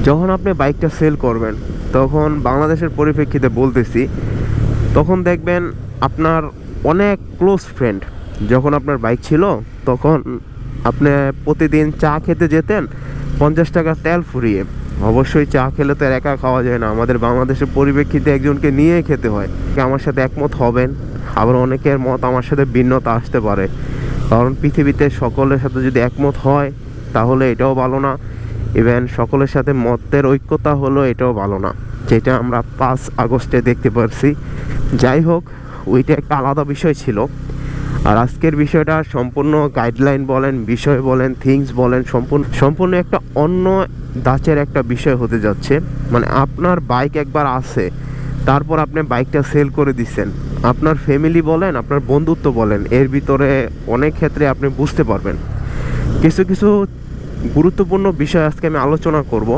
যখন আপনি বাইকটা সেল করবেন, তখন বাংলাদেশের পরিপ্রেক্ষিতে বলতেছি, তখন দেখবেন আপনার অনেক ক্লোজ ফ্রেন্ড, যখন আপনার বাইক ছিল তখন আপনি প্রতিদিন চা খেতে যেতেন 50 টাকা তেল ফুরিয়ে। অবশ্যই চা খেলে তো আর একা খাওয়া যায় না, আমাদের বাংলাদেশের পরিপ্রেক্ষিতে একজনকে নিয়ে খেতে হয়। আমার সাথে একমত হবেন, আবার অনেকের মত আমার সাথে ভিন্নতা আসতে পারে, কারণ পৃথিবীতে সকলের সাথে যদি একমত হয় তাহলে এটাও ভালো না, ইভেন সকলের সাথে মতের ঐক্যতা হলো এটাও ভালো না, যেটা আমরা 5 আগস্টে দেখতে পারছি। যাই হোক, ওইটা একটা আলাদা বিষয় ছিল। আর আজকের বিষয়টা সম্পূর্ণ গাইডলাইন বলেন, বিষয় বলেন, থিংস বলেন, সম্পূর্ণ একটা অন্য ধাঁচের একটা বিষয় হতে যাচ্ছে। মানে আপনার বাইক একবার আছে, তারপর আপনি বাইকটা সেল করে দিচ্ছেন, আপনার ফ্যামিলি বলেন, আপনার বন্ধুত্ব বলেন, এর ভিতরে অনেক ক্ষেত্রে আপনি বুঝতে পারবেন কিছু কিছু গুরুত্বপূর্ণ বিষয় আজকে আমি আলোচনা করব।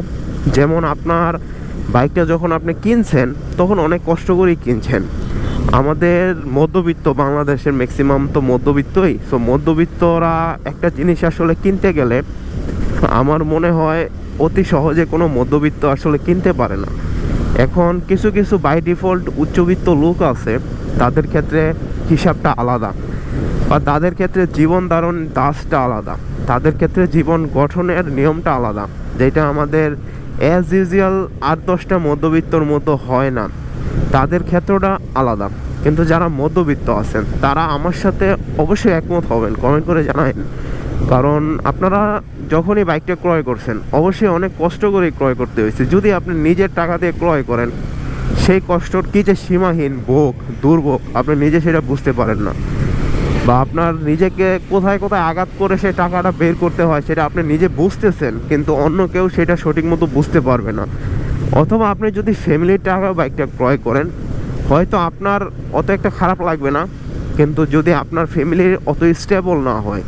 যেমন আপনার বাইকটা যখন আপনি কিনছেন তখন অনেক কষ্ট করেই কিনছেন। আমাদের মধ্যবিত্ত, বাংলাদেশের ম্যাক্সিমাম তো মধ্যবিত্তই, সো মধ্যবিত্তরা একটা জিনিস আসলে কিনতে গেলে আমার মনে হয় অতি সহজে কোনো মধ্যবিত্ত আসলে কিনতে পারে না। এখন কিছু কিছু বাই ডিফল্ট উচ্চবিত্ত লোক আছে, তাদের ক্ষেত্রে হিসাবটা আলাদা, বা তাদের ক্ষেত্রে জীবন ধারণ দাসটা আলাদা, তাদের ক্ষেত্রে জীবন গঠনের নিয়মটা আলাদা, যেটা আমাদের অ্যাজ ইউজুয়াল 8-10টা মধ্যবিত্তর মতো হয় না, তাদের ক্ষেত্রটা আলাদা। কিন্তু যারা মধ্যবিত্ত আছেন তারা আমার সাথে অবশ্যই একমত হবেন, কমেন্ট করে জানাবেন। কারণ আপনারা যখনই বাইকটা ক্রয় করছেন অবশ্যই অনেক কষ্ট করে ক্রয় করতে হয়েছে। যদি আপনি নিজের টাকা দিয়ে ক্রয় করেন, সেই কষ্টর কী যে সীমাহীন ভোগ, দুর্ভোগ, আপনি নিজে সেটা বুঝতে পারেন না, বা আপনার নিজেকে কোথায় কোথায় আঘাত করে সেই টাকাটা বের করতে হয় সেটা আপনি নিজে বুঝতেছেন, কিন্তু অন্য কেউ সেটা সঠিক মতো বুঝতে পারবে না। অথবা আপনি যদি ফ্যামিলির টাকা বাইকটা ক্রয় করেন, হয়তো আপনার অত একটা খারাপ লাগবে না, কিন্তু যদি আপনার ফ্যামিলি অত স্টেবল না হয়,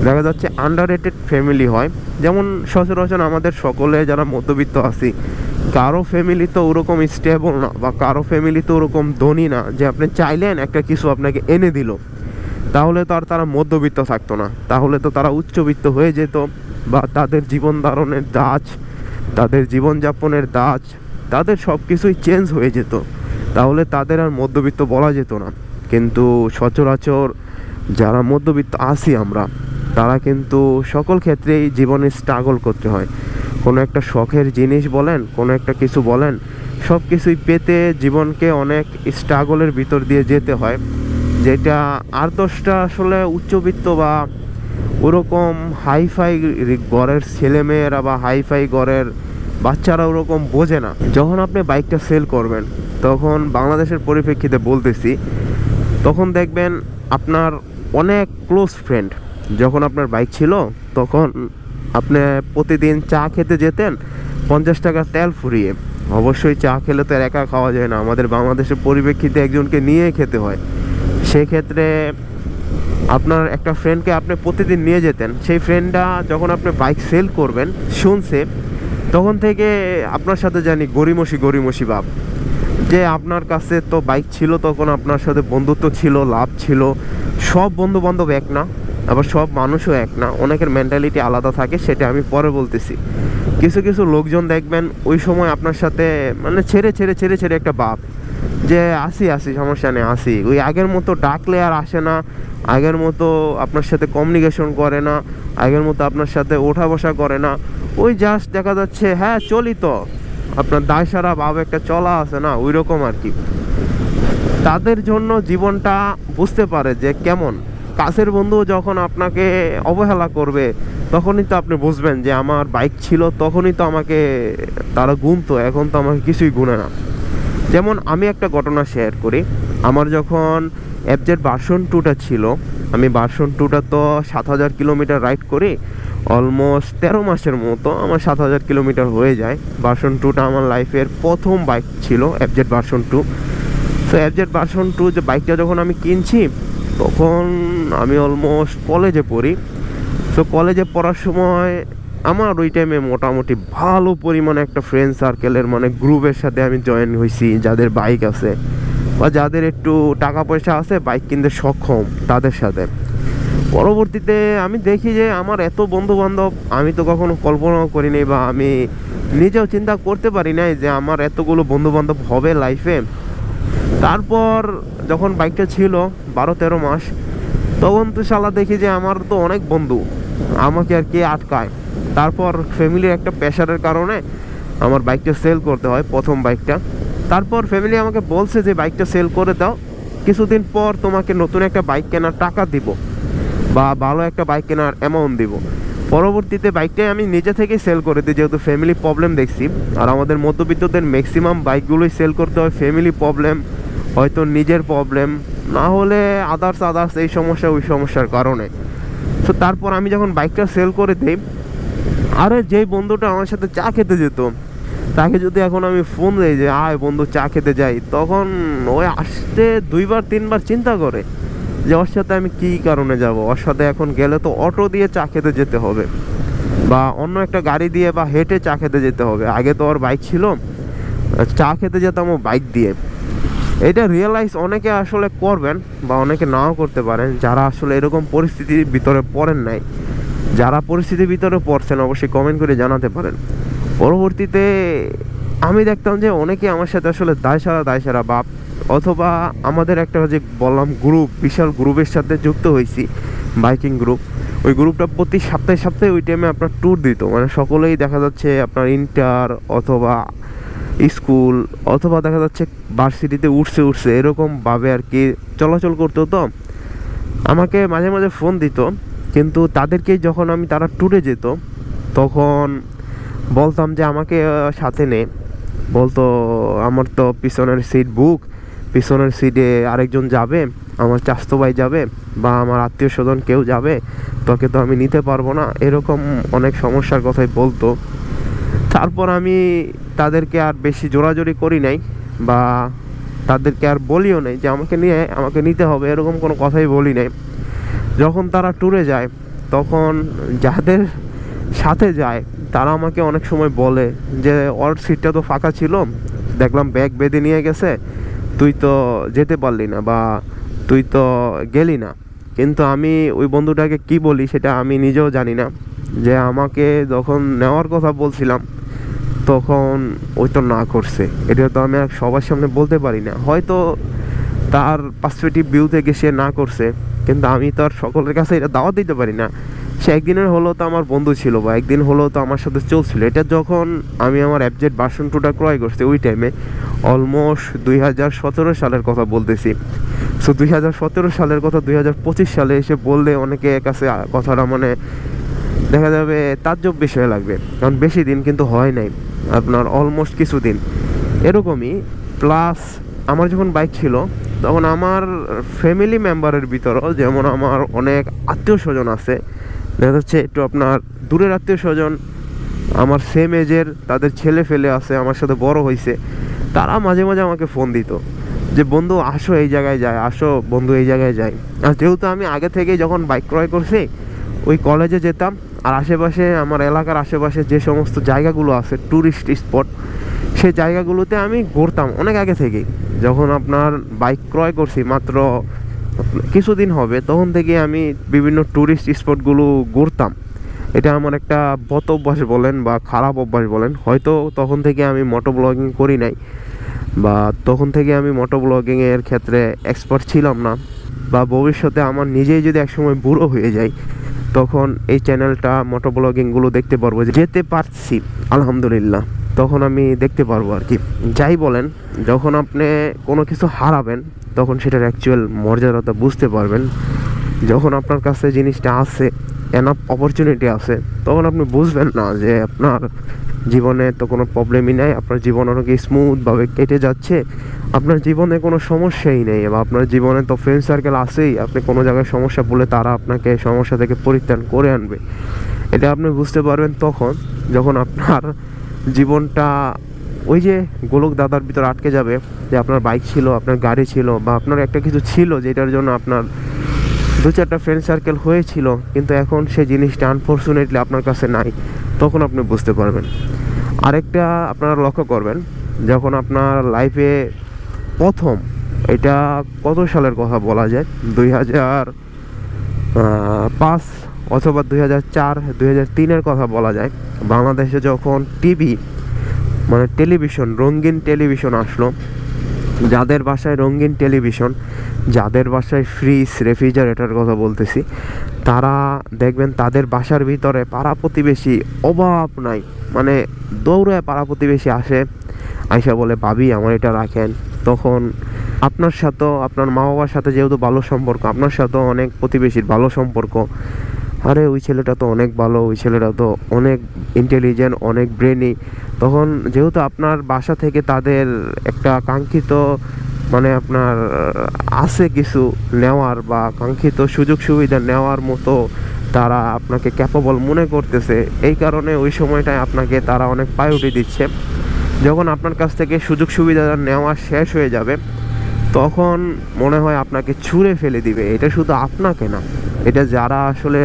দেখা যাচ্ছে আন্ডার রেটেড ফ্যামিলি হয়, যেমন সচরাচর আমাদের সকলে যারা মধ্যবিত্ত আছি, কারো ফ্যামিলি তো ওরকম স্টেবল না, বা কারো ফ্যামিলি তো ওরকম ধনী না যে আপনি চাইলেন একটা কিছু আপনাকে এনে দিল, তাহলে তো আর তারা মধ্যবিত্ত থাকতো না, তাহলে তো তারা উচ্চবিত্ত হয়ে যেত, বা তাদের জীবন ধারণের ধাঁচ, তাদের জীবনযাপনের ধাঁচ, তাদের সব কিছুই চেঞ্জ হয়ে যেত, তাহলে তাদের আর মধ্যবিত্ত বলা যেত না। কিন্তু সচরাচর যারা মধ্যবিত্ত আছি আমরা, তারা কিন্তু সকল ক্ষেত্রেই জীবনে স্ট্রাগল করতে হয়। কোনো একটা শখের জিনিস বলেন, কোনো একটা কিছু বলেন, সব কিছুই পেতে জীবনকে অনেক স্ট্রাগলের ভিতর দিয়ে যেতে হয়, যেটা 8-10টা আসলে উচ্চবিত্ত বা ওরকম হাইফাই ঘরের ছেলেমেয়েরা বা হাইফাই ঘরের বাচ্চারা ওরকম বোঝে না। যখন আপনি বাইকটা সেল করবেন, তখন বাংলাদেশের পরিপ্রেক্ষিতে বলতেছি, তখন দেখবেন আপনার অনেক ক্লোজ ফ্রেন্ড, যখন আপনার বাইক ছিল তখন আপনি প্রতিদিন চা খেতে যেতেন 50 টাকা তেল ফুরিয়ে। অবশ্যই চা খেলে তো আর একা খাওয়া যায় না, আমাদের বাংলাদেশের পরিপ্রেক্ষিতে একজনকে নিয়ে খেতে হয়। সেক্ষেত্রে আপনার একটা ফ্রেন্ডকে আপনি প্রতিদিন নিয়ে যেতেন, সেই ফ্রেন্ডটা যখন আপনি বাইক সেল করবেন শুনছে, তখন থেকে আপনার সাথে জানি গড়িমসি গড়িমসি ভাব, যে আপনার কাছে তো বাইক ছিল, তখন আপনার সাথে বন্ধুত্ব ছিল, লাভ ছিল। সব বন্ধু বান্ধব এক না, আবার সব মানুষও এক না, অনেকের মেন্টালিটি আলাদা থাকে, সেটা আমি পরে বলতেছি। কিছু কিছু লোকজন দেখবেন ওই সময় আপনার সাথে মানে ছেড়ে ছেড়ে ছেড়ে ছেড়ে একটা ভাব, যে আসি আসি সমস্যা নেই আসি, ওই আগের মতো ডাকলে আর আসে না, আগের মতো আপনার সাথে কমিউনিকেশন করে না, আগের মতো আপনার সাথে ওঠা বসা করে না, ওই জাস্ট দেখা যাচ্ছে হ্যাঁ চলি তো, আপনার দায় সারা ভাব একটা চলা আছে না, ওই রকম আর কি। তাদের জন্য জীবনটা বুঝতে পারে যে কেমন। কাছের বন্ধু যখন আপনাকে অবহেলা করবে, তখনই তো আপনি বুঝবেন যে আমার বাইক ছিল তখনই তো আমাকে তারা গুনতো, এখন তো আমাকে কিছুই গুনে না। যেমন আমি একটা ঘটনা শেয়ার করি, আমার যখন এফজেড ভার্সন 2টা ছিল, আমি ভার্সন 2টা তো 7,000 কিলোমিটার রাইড করি, অলমোস্ট 13 মাসের মতো আমার 7,000 কিলোমিটার হয়ে যায়। ভার্সন 2টা আমার লাইফের প্রথম বাইক ছিল, FZ version 2। So FZ version 2 যে বাইকটা যখন আমি কিনছি, তখন আমি অলমোস্ট কলেজে পড়ি। সো কলেজে পড়ার সময় আমার ওই টাইমে মোটামুটি ভালো পরিমাণে একটা ফ্রেন্ড সার্কেলের মানে গ্রুপের সাথে আমি জয়েন হয়েছি, যাদের বাইক আছে বা যাদের একটু টাকা পয়সা আছে, বাইক কিনতে সক্ষম, তাদের সাথে। পরবর্তীতে আমি দেখি যে আমার এত বন্ধু বান্ধব, আমি তো কখনো কল্পনাও করিনি, বা আমি নিজেও চিন্তা করতে পারি নাই যে আমার এতগুলো বন্ধু বান্ধব হবে লাইফে। তারপর যখন বাইকটা ছিল 12-13 মাস, তখন তো শালা দেখি যে আমার তো অনেক বন্ধু, আমাকে আর কে আটকায়। তারপর ফ্যামিলির একটা প্রেশারের কারণে আমার বাইকটা সেল করতে হয়, প্রথম বাইকটা। তারপর ফ্যামিলি আমাকে বলছে যে বাইকটা সেল করে দাও, কিছুদিন পর তোমাকে নতুন একটা বাইক কেনার টাকা দিব বা ভালো একটা বাইক কেনার অ্যামাউন্ট দিব। পরবর্তীতে বাইকটাই আমি নিজে থেকেই সেল করে দিই, যেহেতু ফ্যামিলি প্রবলেম দেখছি। আর আমাদের মধ্যবিত্তদের ম্যাক্সিমাম বাইকগুলোই সেল করতে হয় ফ্যামিলি প্রবলেম, হয়তো নিজের প্রবলেম, না হলে আদার্স এই সমস্যা ওই সমস্যার কারণে। তো তারপর আমি যখন বাইকটা সেল করে দিই, আরে যেই বন্ধুটা আমার সাথে চা খেতে যেত, তাকে যদি এখন আমি ফোন দিই যে আয় বন্ধু চা খেতে যাই, তখন ওই আসতে 2-3 বার চিন্তা করে যে ওর সাথে আমি কী কারণে যাব। ওর সাথে এখন গেলে তো অটো দিয়ে চা খেতে যেতে হবে বা অন্য একটা গাড়ি দিয়ে বা হেঁটে চা খেতে যেতে হবে। আগে তো ওর বাইক ছিল, চা খেতে যেতাম ও বাইক দিয়ে। এটা রিয়েলাইজ অনেকে আসলে করবেন বা অনেকে নাও করতে পারেন, যারা আসলে এরকম পরিস্থিতির ভিতরে পড়েন নাই। যারা পরিস্থিতির ভিতরে পড়ছেন অবশ্যই কমেন্ট করে জানাতে পারেন। পরবর্তীতে আমি দেখতাম যে অনেকে আমার সাথে আসলে দায়সারা বা অথবা আমাদের একটা যে বললাম গ্রুপ, বিশাল গ্রুপের সাথে যুক্ত হয়েছি, বাইকিং গ্রুপ। ওই গ্রুপটা প্রতি সপ্তাহে ওই টাইমে আপনার ট্যুর দিত, মানে সকলেই দেখা যাচ্ছে আপনার ইন্টার অথবা স্কুল অথবা দেখা যাচ্ছে ভার্সিটিতে উঠছে এরকমভাবে আর কি চলাচল করতো। তো আমাকে মাঝে মাঝে ফোন দিত, কিন্তু তাদেরকেই যখন তারা ট্যুরে যেত তখন বলতাম যে আমাকে সাথে নে। বলতো আমার তো পিছনের সিট বুক, পিছনের সিটে আরেকজন যাবে, আমার চাচাতো ভাই যাবে বা আমার আত্মীয় স্বজন কেউ যাবে, তোকে তো আমি নিতে পারবো না, এরকম অনেক সমস্যার কথাই বলতো। তারপর আমি তাদেরকে আর বেশি জোরাজোরি করি নাই বা তাদেরকে আর বলিও নাই যে আমাকে নিতে হবে, এরকম কোনো কথাই বলি নাই। যখন তারা ট্যুরে যায় তখন যাদের সাথে যায় তারা আমাকে অনেক সময় বলে যে ওর সিটটা তো ফাঁকা ছিল, দেখলাম ব্যাগ বেঁধে নিয়ে গেছে, তুই তো যেতে পারলি না বা তুই তো গেলি না। কিন্তু আমি ওই বন্ধুটাকে কি বলি সেটা আমি নিজেও জানি না, যে আমাকে যখন নেওয়ার কথা বলছিলাম তখন ওই তো না করছে। এটা তো আমি আর সবার সামনে বলতে পারি না, হয়তো তার পার্সপেক্টিভ ভিউ থেকে সে না করছে, কিন্তু আমি তো আর সকলের কাছে এটা দাওয়াত দিতে পারি না। সে একদিনের হলেও তো আমার বন্ধু ছিল বা একদিন হলেও তো আমার সাথে চলছিল। এটা যখন আমি আমার অ্যাপজেট ভার্সন 2টা ক্রয় করছি ওই টাইমে অলমোস্ট 2017 সালের কথা বলতেছি। সো 2017 সালের কথা 2025 সালে এসে বললে অনেকে কাছে কথাটা মানে দেখা যাবে তাজ্জব বিষয় লাগবে, কারণ বেশি দিন কিন্তু হয় নাই, আপনার অলমোস্ট কিছুদিন এরকমই। প্লাস আমার যখন বাইক ছিল তখন আমার ফ্যামিলি মেম্বারের ভিতরেও, যেমন আমার অনেক আত্মীয় স্বজন আছে, দেখা যাচ্ছে একটু আপনার দূরের আত্মীয় স্বজন, আমার সেম এজের, তাদের ছেলে ফেলে আছে, আমার সাথে বড় হয়েছে, তারা মাঝে মাঝে আমাকে ফোন দিত যে বন্ধু আসো এই জায়গায় যায়, আসো বন্ধু এই জায়গায় যাই। আর যেহেতু আমি আগে থেকেই যখন বাইক ক্রয় করছি ওই কলেজে যেতাম, আর আশেপাশে আমার এলাকার আশেপাশে যে সমস্ত জায়গাগুলো আছে ট্যুরিস্ট স্পট, সেই জায়গাগুলোতে আমি ঘুরতাম অনেক আগে থেকেই। যখন আপনার বাইক ক্রয় করছি মাত্র কিছুদিন হবে, তখন থেকে আমি বিভিন্ন ট্যুরিস্ট স্পটগুলো ঘুরতাম। এটা আমার একটা বদ অভ্যাস বলেন বা খারাপ অভ্যাস বলেন, হয়তো তখন থেকে আমি মোটো ব্লগিং করি নাই বা তখন থেকে আমি মোটো ব্লগিংয়ের ক্ষেত্রে এক্সপার্ট ছিলাম না, বা ভবিষ্যতে আমার নিজেই যদি একসময় বুড়ো হয়ে যাই তখন এই চ্যানেলটা মোটো ব্লগিংগুলো দেখতে পারবো, যেতে পারছি আলহামদুলিল্লাহ, তখন আমি দেখতে পারবো আর কি। যাই বলেন, যখন আপনি কোনো কিছু হারাবেন তখন সেটার অ্যাকচুয়াল মর্যাদাটা বুঝতে পারবেন। যখন আপনার কাছে জিনিসটা আছে, এনাফ অপরচুনিটি আছে, তখন আপনি বুঝবেন না যে আপনার জীবনে তো কোনো প্রবলেমই নাই, আপনার জীবন অনেক স্মুথভাবে কেটে যাচ্ছে, আপনার জীবনে কোনো সমস্যাই নেই, বা আপনার জীবনে তো ফ্রেন্ড সার্কেল আছেই, আপনি কোনো জায়গায় সমস্যা বলে তারা আপনাকে সমস্যা থেকে পরিত্রাণ করে আনবে। এটা আপনি বুঝতে পারবেন তখন যখন আপনার জীবনটা ওই যে গোলক দাদার ভিতর আটকে যাবে, যে আপনার বাইক ছিল, আপনার গাড়ি ছিল, বা আপনার একটা কিছু ছিল যেটার জন্য আপনার 2-4টা ফ্রেন্ড সার্কেল হয়েছিল, কিন্তু এখন সেই জিনিসটা আনফর্চুনেটলি আপনার কাছে নাই, তখন আপনি বুঝতে পারবেন। আরেকটা আপনারা লক্ষ্য করবেন, যখন আপনার লাইফে প্রথম, এটা কত সালের কথা বলা যায়, 2005 অথবা 2004-2003-এর কথা বলা যায়, বাংলাদেশে যখন টিভি মানে টেলিভিশন, রঙিন টেলিভিশন আসলো। যাদের বাসায় রঙিন টেলিভিশন, যাদের বাসায় ফ্রিজ, রেফ্রিজারেটর কথা বলতেছি, তারা দেখবেন তাদের বাসার ভিতরে পাড়া প্রতিবেশী অভাব নাই। মানে দৌড়ে পাড়া প্রতিবেশী আসে, আইসা বলে ভাবি আমার এটা রাখেন। তখন আপনার সাথেও, আপনার মা বাবার সাথে যেহেতু ভালো সম্পর্ক, আপনার সাথেও অনেক প্রতিবেশীর ভালো সম্পর্ক, আরে ওই ছেলেটা তো অনেক ভালো, ওই ছেলেটা তো অনেক ইন্টেলিজেন্ট, অনেক ব্রেনি। তখন যেহেতু আপনার বাসা থেকে তাদের একটা কাঙ্ক্ষিত মানে আপনার আছে কিছু নেওয়ার বা কাঙ্ক্ষিত সুযোগ সুবিধা নেওয়ার মতো তারা আপনাকে ক্যাপাবল মনে করতেছে, এই কারণে ওই সময়টায় আপনাকে তারা অনেক প্রায়োরিটি দিচ্ছে। যখন আপনার কাছ থেকে সুযোগ সুবিধা নেওয়া শেষ হয়ে যাবে, তখন মনে হয় আপনাকে ছুঁড়ে ফেলে দিবে। এটা শুধু আপনাকে না, এটা যারা আসলে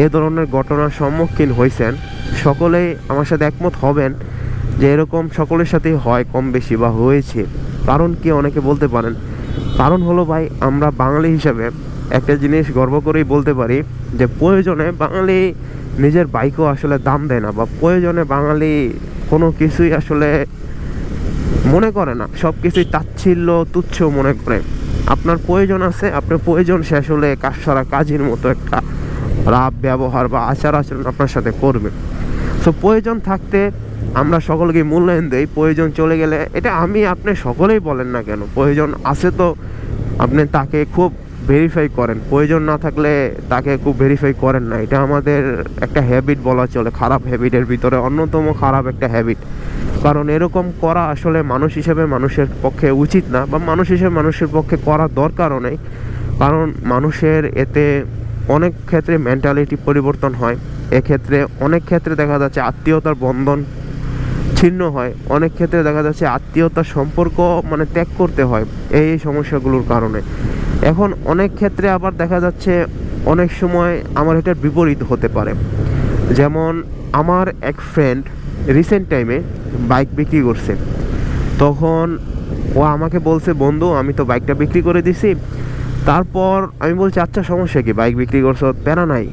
এ ধরনের ঘটনার সম্মুখীন হয়েছেন সকলেই আমার সাথে একমত হবেন যে এরকম সকলের সাথেই হয় কম বেশি বা হয়েছে। কারণ কি অনেকে বলতে পারেন, কারণ হলো ভাই আমরা বাঙালি হিসাবে একটা জিনিস গর্ব করেই বলতে পারি যে প্রয়োজনে বাঙালি নিজের বাইকও আসলে দাম দেয় না, বা প্রয়োজনে বাঙালি কোনো কিছুই আসলে মনে করে না, সব কিছুই তাচ্ছিল্য তুচ্ছ মনে করে। আপনার প্রয়োজন আছে, আপনার প্রয়োজন শেষ হলে কাজ ছাড়া কাজের মতো একটা রাব ব্যবহার বা আচার আচরণ আপনার সাথে করবে। সো প্রয়োজন থাকতে আমরা সকলকে মূল্যায়ন দেই, প্রয়োজন চলে গেলে এটা আমি আপনি সকলেই বলেন না কেন, প্রয়োজন আছে তো আপনি তাকে খুব ভেরিফাই করেন, প্রয়োজন না থাকলে তাকে খুব ভেরিফাই করেন না। এটা আমাদের একটা হ্যাবিট বলা চলে, খারাপ হ্যাবিটের ভিতরে অন্যতম খারাপ একটা হ্যাবিট। কারণ এরকম করা আসলে মানুষ হিসেবে মানুষের পক্ষে উচিত না, বা মানুষ হিসেবে মানুষের পক্ষে করার দরকারও নেই। কারণ মানুষের এতে অনেক ক্ষেত্রে মেন্টালিটি পরিবর্তন হয়, এক্ষেত্রে অনেক ক্ষেত্রে দেখা যাচ্ছে আত্মীয়তার বন্ধন ছিন্ন হয়, অনেক ক্ষেত্রে দেখা যাচ্ছে আত্মীয়তার সম্পর্ক মানে ত্যাগ করতে হয় এই সমস্যাগুলোর কারণে। এখন অনেক ক্ষেত্রে আবার দেখা যাচ্ছে অনেক সময় আমার এটার বিপরীত হতে পারে। যেমন আমার এক ফ্রেন্ড রিসেন্ট টাইমে বাইক বিক্রি করছে। তখন ও আমাকে বলছে, বন্ধু আমি তো বাইকটা বিক্রি করে দিছি। তারপর আমি বলছি আচ্ছা সমস্যা কি, বাইক বিক্রি করছো, প্যারা নাই,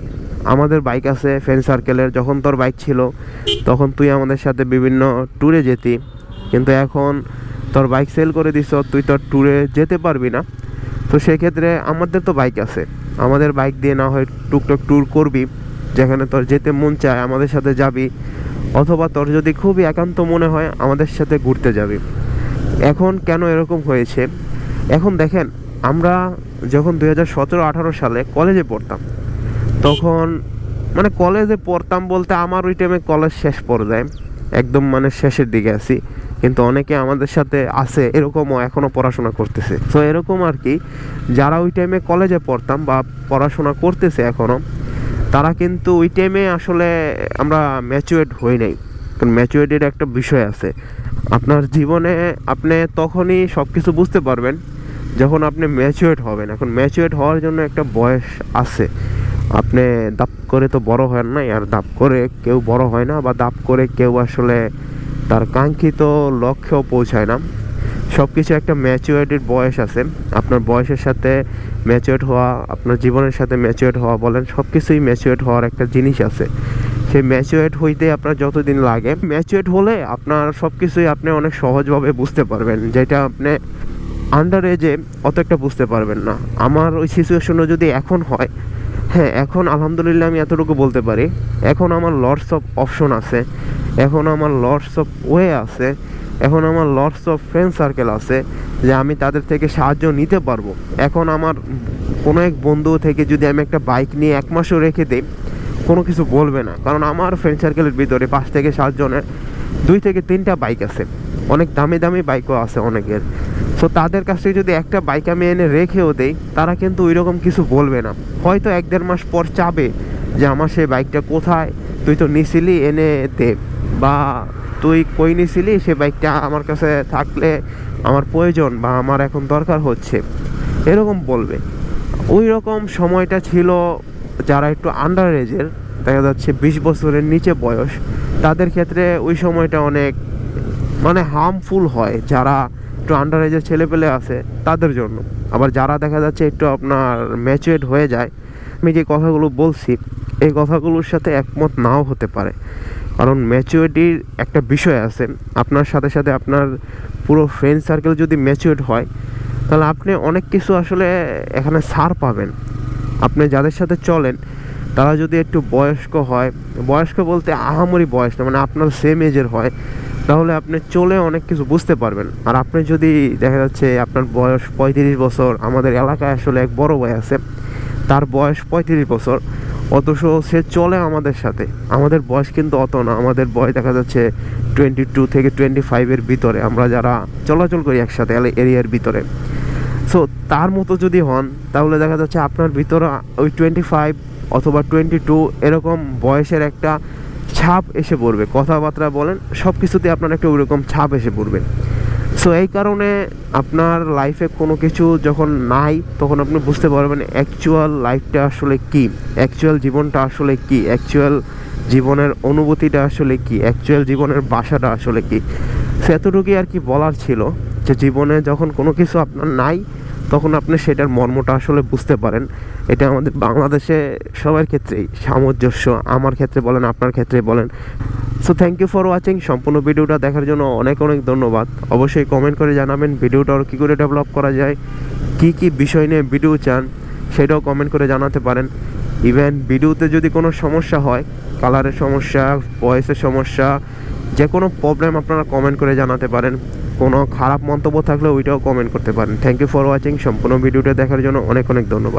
আমাদের বাইক আছে ফ্রেন্ড সার্কেলের। যখন তোর বাইক ছিল তখন তুই আমাদের সাথে বিভিন্ন ট্যুরে যেতি, কিন্তু এখন তোর বাইক সেল করে দিছ, তুই তোর ট্যুরে যেতে পারবি না। তো সেক্ষেত্রে আমাদের তো বাইক আছে, আমাদের বাইক দিয়ে না হয় টুকটাক ট্যুর করবি, যেখানে তোর যেতে মন চায় আমাদের সাথে যাবি, অথবা তোর যদি খুবই একান্ত মনে হয় আমাদের সাথে ঘুরতে যাবি। এখন কেন এরকম হয়েছে, এখন দেখেন আমরা যখন 2017-18 সালে কলেজে পড়তাম, তখন মানে কলেজে পড়তাম বলতে আমার ওই টাইমে কলেজ শেষ পর্যায়ে একদম মানে শেষের দিকে আছি, কিন্তু অনেকে আমাদের সাথে আছে এরকমও এখনও পড়াশোনা করতেছে। তো এরকম আর কি, যারা ওই টাইমে কলেজে পড়তাম বা পড়াশোনা করতেছে এখনও, তারা কিন্তু ওই টাইমে আসলে আমরা ম্যাচুরেট হই নাই। কারণ ম্যাচুরিটির একটা বিষয় আছে, আপনার জীবনে আপনি তখনই সব কিছু বুঝতে পারবেন যখন আপনি ম্যাচুরেট হবেন। এখন ম্যাচুরেট হওয়ার জন্য একটা বয়স আছে, আপনি দাপ করে তো বড় হন না, আর দাপ করে কেউ বড় হয় না, বা দাপ করে কেউ আসলে তার কাঙ্ক্ষিত লক্ষ্যেও পৌঁছায় না। সব কিছু একটা ম্যাচুরিটির বয়স আছে, আপনার বয়সের সাথে ম্যাচুরেট হওয়া, আপনার জীবনের সাথে ম্যাচুরেট হওয়া বলেন, সব কিছুই ম্যাচুরেট হওয়ার একটা জিনিস আছে। সেই ম্যাচুরেট হইতে আপনার যতদিন লাগে, ম্যাচুরেট হলে আপনার সব কিছুই আপনি অনেক সহজভাবে বুঝতে পারবেন, যেটা আপনি আন্ডার এজে অত একটা বুঝতে পারবেন না। আমার ওই সিচুয়েশনও যদি এখন হয়, হ্যাঁ এখন আলহামদুলিল্লাহ আমি এতটুকু বলতে পারি, এখন আমার লটস অফ অপশন আছে, এখন আমার লটস অফ ওয়ে আছে, এখন আমার লটস অফ ফ্রেন্ড সার্কেল আছে যে আমি তাদের থেকে সাহায্য নিতে পারবো। এখন আমার কোনো এক বন্ধু থেকে যদি আমি একটা বাইক নিয়ে 1 মাসও রেখে দিই, কোনো কিছু বলবে না, কারণ আমার ফ্রেন্ড সার্কেলের ভিতরে 5 থেকে 7 জনের 2 থেকে 3টা বাইক আছে, অনেক দামি দামি বাইকও আছে অনেকের। সো তাদের কাছ থেকে যদি একটা বাইক আমি এনে রেখেও দেই, তারা কিন্তু ওই রকম কিছু বলবে না। হয়তো 1-1.5 মাস পর চাবে যে আমার সেই বাইকটা কোথায়, তুই তো নিছিলি এনে দে, বা তুই কই নিছিলি, সে বাইকটা আমার কাছে থাকলে আমার প্রয়োজন বা আমার এখন দরকার হচ্ছে, এরকম বলবে। ওই রকম সময়টা ছিল যারা একটু আন্ডার এজের, দেখা যাচ্ছে 20 বছরের নিচে বয়স, তাদের ক্ষেত্রে ওই সময়টা অনেক মানে হার্মফুল হয়, যারা একটু আন্ডার এজের ছেলেপেলে আছে তাদের জন্য। আবার যারা দেখা যাচ্ছে একটু আপনার ম্যাচুরেট হয়ে যায়, আমি যে কথাগুলো বলছি এই কথাগুলোর সাথে একমত নাও হতে পারে, কারণ ম্যাচুরিটির একটা বিষয় আছে। আপনার সাথে সাথে আপনার পুরো ফ্রেন্ড সার্কেল যদি ম্যাচিউরড হয়, তাহলে আপনি অনেক কিছু আসলে এখানে ছাড় পাবেন। আপনি যাদের সাথে চলেন তারা যদি একটু বয়স্ক হয়, বয়স্ক বলতে আহামরি বয়স না, মানে আপনার সেম এজের হয়, তাহলে আপনি চলে অনেক কিছু বুঝতে পারবেন। আর আপনি যদি দেখা যাচ্ছে আপনার বয়স 35 বছর, আমাদের এলাকায় আসলে এক বড় ভাই আছে, তার বয়স 35 বছর, অথচ সে চলে আমাদের সাথে। আমাদের বয়স কিন্তু অত না, আমাদের বয়স দেখা যাচ্ছে 22 থেকে 25-এর ভিতরে, আমরা যারা চলাচল করি একসাথে এরিয়ার ভিতরে। সো তার মতো যদি হন, তাহলে দেখা যাচ্ছে আপনার ভিতরে ওই 25 অথবা 22 এরকম বয়সের একটা ছাপ এসে পড়বে। কথাবার্তা বলেন, সব কিছুতে আপনার একটা ওইরকম ছাপ এসে পড়বে। সো এই কারণে আপনার লাইফে কোনো কিছু যখন নাই, তখন আপনি বুঝতে পারবেন অ্যাকচুয়াল লাইফটা আসলে কী, অ্যাকচুয়াল জীবনটা আসলে কী, অ্যাকচুয়াল জীবনের অনুভূতিটা আসলে কী, অ্যাকচুয়াল জীবনের বাসাটা আসলে কী। সো এতটুকুই আর কি বলার ছিল, যে জীবনে যখন কোনো কিছু আপনার নাই, তখন আপনি সেটার মর্মটা আসলে বুঝতে পারেন। এটা আমাদের বাংলাদেশে সবার ক্ষেত্রেই সামঞ্জস্য, আমার ক্ষেত্রে বলেন, আপনার ক্ষেত্রে বলেন। So thank you for watching. সম্পূর্ণ ভিডিওটা দেখার জন্য অনেক অনেক ধন্যবাদ। অবশ্যই কমেন্ট করে জানাবেন ভিডিওটা আরও কী করে ডেভেলপ করা যায়, কী কী বিষয় নিয়ে ভিডিও চান সেটাও কমেন্ট করে জানাতে পারেন। ইভেন ভিডিওতে যদি কোনো সমস্যা হয়, কালারের সমস্যা, ভয়েসের সমস্যা, যে কোনো প্রবলেম আপনারা কমেন্ট করে জানাতে পারেন। কোনো খারাপ মন্তব্য থাকলে ওইটাও কমেন্ট করতে পারেন। Thank you for watching. সম্পূর্ণ ভিডিওটা দেখার জন্য অনেক অনেক ধন্যবাদ।